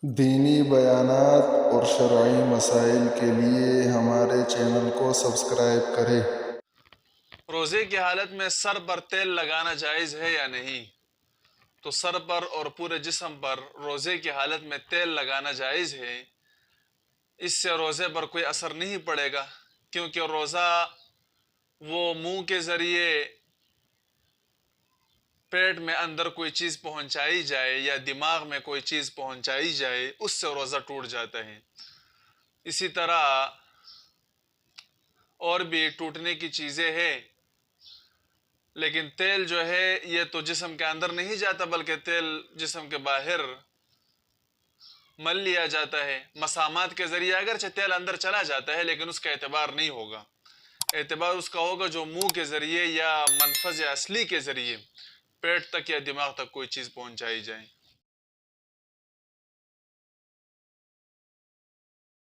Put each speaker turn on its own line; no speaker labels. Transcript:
दीनी बयानात और शरई मसाइल के लिए हमारे चैनल को सब्सक्राइब करें।
रोज़े की हालत में सर पर तेल लगाना जायज़ है या नहीं? तो सर पर और पूरे जिस्म पर रोज़े की हालत में तेल लगाना जायज़ है। इससे रोज़े पर कोई असर नहीं पड़ेगा, क्योंकि रोज़ा वो मुंह के ज़रिए पेट में अंदर कोई चीज़ पहुंचाई जाए या दिमाग में कोई चीज़ पहुंचाई जाए, उससे रोज़ा टूट जाता है। इसी तरह और भी टूटने की चीज़ें हैं, लेकिन तेल जो है ये तो जिस्म के अंदर नहीं जाता, बल्कि तेल जिस्म के बाहर मल लिया जाता है। मसामात के ज़रिए अगरचे तेल अंदर चला जाता है, लेकिन उसका एतबार नहीं होगा। एतबार उसका होगा जो मुंह के ज़रिए या मनफज़ असली के ज़रिए पेट तक या दिमाग तक कोई चीज़ पहुंचाई जाए।